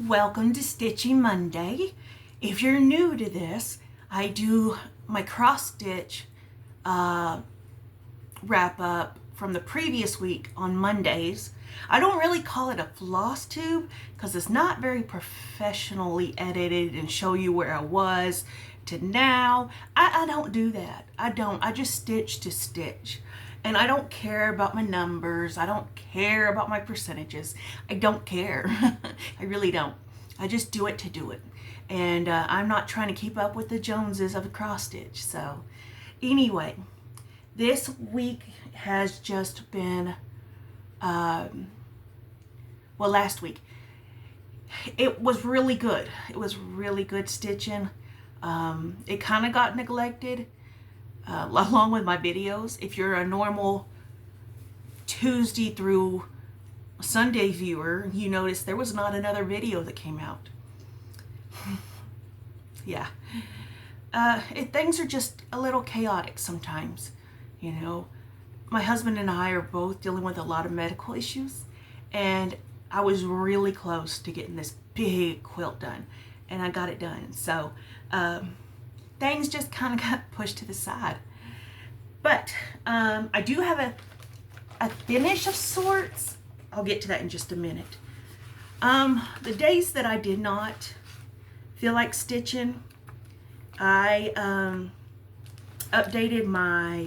Welcome to Stitchy Monday. If you're new to this, I do my cross stitch wrap up from the previous week on Mondays. I don't really call it a floss tube because it's not very professionally edited and show you where I was to now. I don't do that. I just stitch to stitch. And I don't care about my numbers. I don't care about my percentages. I don't care. I really don't. I just do it to do it. And I'm not trying to keep up with the Joneses of a cross stitch. So anyway, this week has just been, last week. It was really good. It was really good stitching. It kind of got neglected. Along with my videos. If you're a normal Tuesday through Sunday viewer, you notice there was not another video that came out. Yeah. Things are just a little chaotic sometimes, you know. My husband and I are both dealing with a lot of medical issues, and I was really close to getting this big quilt done, and I got it done. So, things just kind of got pushed to the side. But I do have a finish of sorts. I'll get to that in just a minute. The days that I did not feel like stitching, I updated my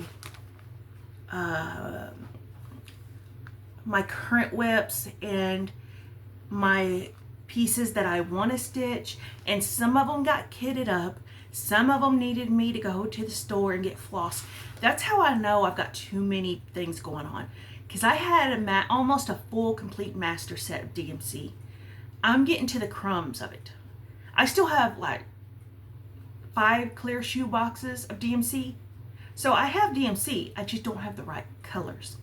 my current whips and my pieces that I want to stitch, and some of them got kitted up. Some of them needed me to go to the store and get floss. That's how I know I've got too many things going on. Because I had almost a full, complete master set of DMC. I'm getting to the crumbs of it. I still have like 5 clear shoe boxes of DMC. So I have DMC, I just don't have the right colors.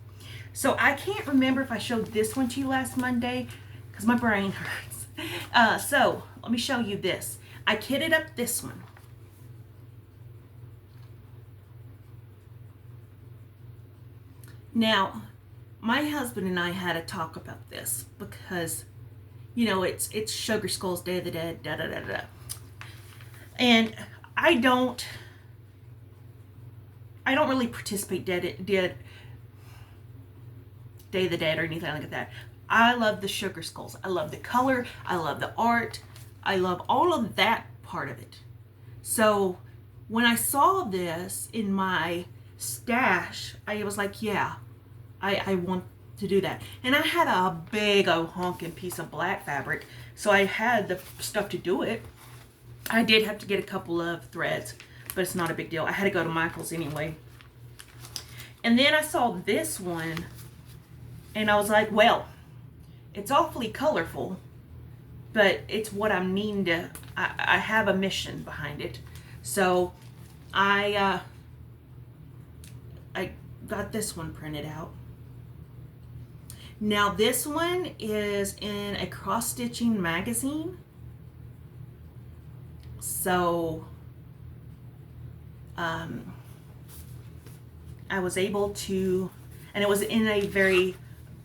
So I can't remember if I showed this one to you last Monday because my brain hurts. So let me show you this. I kitted up this one. Now, my husband and I had a talk about this because, you know, it's Sugar Skull's Day of the Dead, da da da da. And I don't really participate Day of the Dead or anything like that. I love the Sugar Skulls. I love the color. I love the art. I love all of that part of it. So when I saw this in my stash, I was like, yeah, I want to do that. And I had a big old honking piece of black fabric, so I had the stuff to do it. I did have to get a couple of threads, but it's not a big deal. I had to go to Michael's anyway. And then I saw this one, and I was like, well, it's awfully colorful, but it's what I'm needing to, I have a mission behind it. So I got this one printed out. Now this one is in a cross-stitching magazine. So I was able to, and it was in a very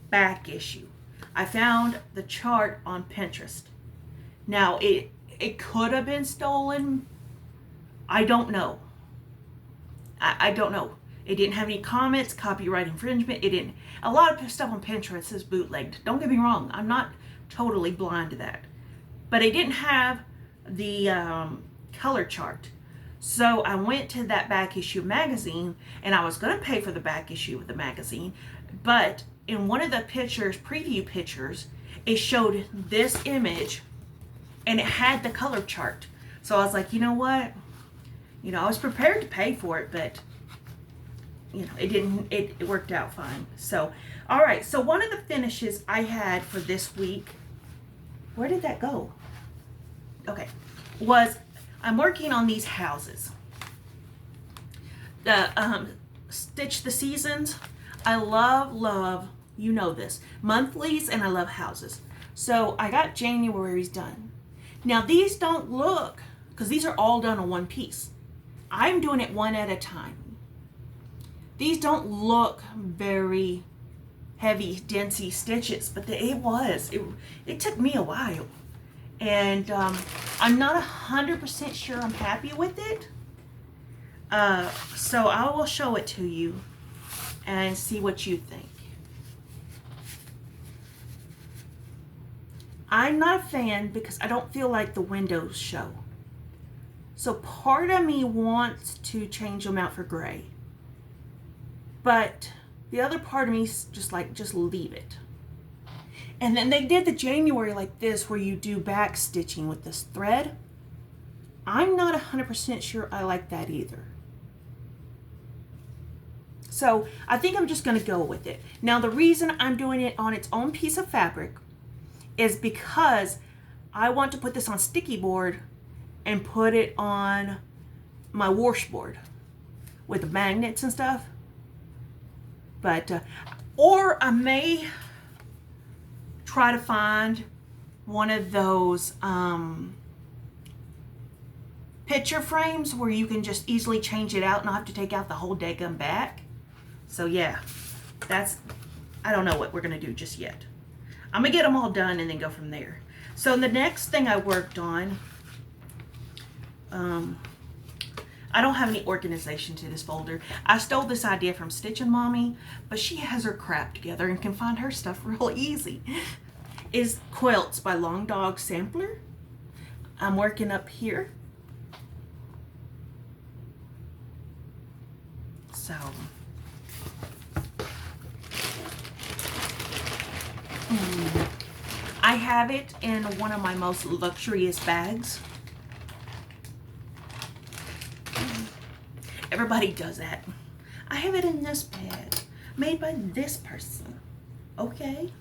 back issue. I found the chart on Pinterest. Now it could have been stolen. I don't know. I don't know. It didn't have any comments, copyright infringement. It didn't. A lot of stuff on Pinterest is bootlegged. Don't get me wrong. I'm not totally blind to that. But it didn't have the color chart. So I went to that back issue magazine, and I was going to pay for the back issue of the magazine. But in one of the pictures, preview pictures, it showed this image, and it had the color chart. So I was like, you know what? You know, I was prepared to pay for it, but you know, it worked out fine. So, all right. So one of the finishes I had for this week, where did that go? Okay, was I'm working on these houses. The Stitch the Seasons. I love, you know this, monthlies, and I love houses. So I got January's done. Now these don't look, because these are all done on one piece. I'm doing it one at a time. These don't look very heavy, densey stitches, but it took me a while. And I'm not 100% sure I'm happy with it. So I will show it to you and see what you think. I'm not a fan because I don't feel like the windows show. So part of me wants to change them out for gray. But the other part of me is just like, just leave it. And then they did the January like this where you do back stitching with this thread. I'm not 100% sure I like that either. So I think I'm just gonna go with it. Now the reason I'm doing it on its own piece of fabric is because I want to put this on sticky board and put it on my washboard with the magnets and stuff. But, or I may try to find one of those picture frames where you can just easily change it out and not have to take out the whole daggum back. So yeah, I don't know what we're gonna do just yet. I'm gonna get them all done and then go from there. So the next thing I worked on, I don't have any organization to this folder. I stole this idea from Stitchin' Mommy, but she has her crap together and can find her stuff real easy. Is Quilts by Long Dog Sampler. I'm working up here. So I have it in one of my most luxurious bags. Everybody does that. I have it in this bag, made by this person. Okay.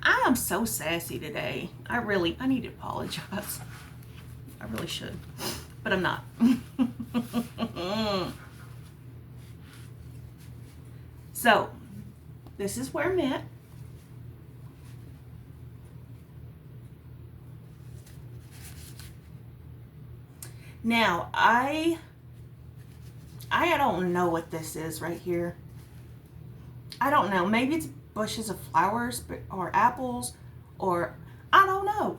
I am so sassy today. I need to apologize. I really should, but I'm not. So, this is where I'm at. Now, I don't know what this is right here. I don't know. Maybe it's bushes of flowers or apples, or I don't know.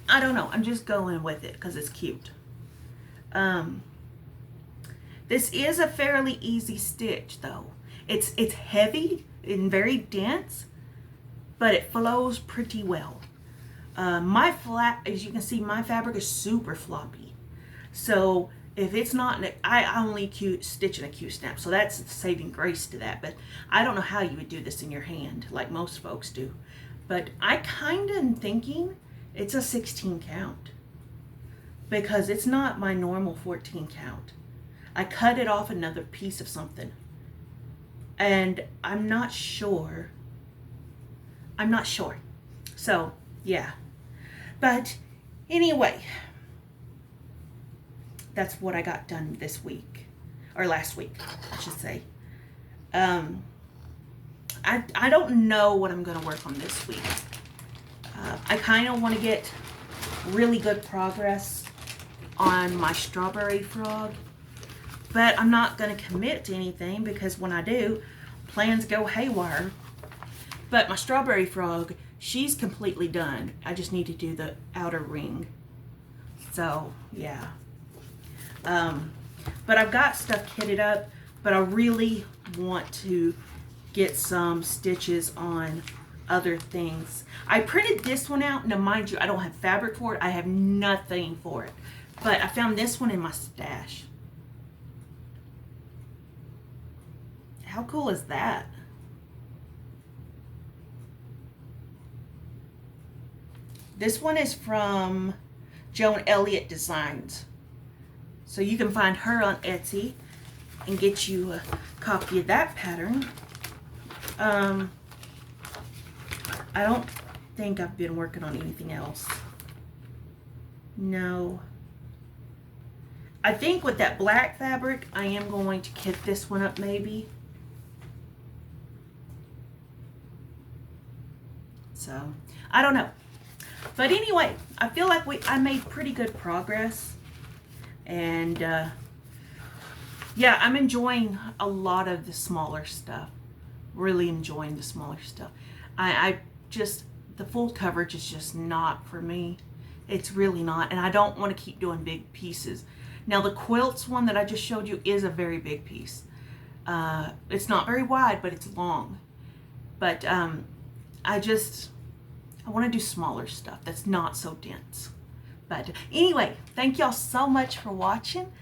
I don't know. I'm just going with it because it's cute. This is a fairly easy stitch though. It's heavy and very dense, but it flows pretty well. As you can see, my fabric is super floppy. So if it's not, I only stitch in a Q-snap, so that's the saving grace to that. But I don't know how you would do this in your hand like most folks do. But I kind of am thinking it's a 16 count because it's not my normal 14 count. I cut it off another piece of something. And I'm not sure. So, yeah. But anyway, that's what I got done this week, or last week, I should say. I don't know what I'm going to work on this week. I kind of want to get really good progress on my strawberry frog, but I'm not going to commit to anything because when I do, plans go haywire. But my strawberry frog, she's completely done. I just need to do the outer ring. So, yeah. But I've got stuff kitted up, but I really want to get some stitches on other things. I printed this one out. Now, mind you, I don't have fabric for it. I have nothing for it. But I found this one in my stash. How cool is that? This one is from Joan Elliott Designs. So you can find her on Etsy and get you a copy of that pattern. I don't think I've been working on anything else. No. I think with that black fabric, I am going to kit this one up maybe. So, I don't know. But anyway, I feel like I made pretty good progress. And yeah, I'm enjoying a lot of the smaller stuff. Really enjoying the smaller stuff. I just, the full coverage is just not for me. It's really not, and I don't want to keep doing big pieces. Now the quilts one that I just showed you is a very big piece. It's not very wide, but it's long. But I want to do smaller stuff that's not so dense. But anyway, thank y'all so much for watching.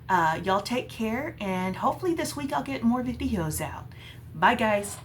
Y'all take care, and hopefully this week I'll get more videos out. Bye guys.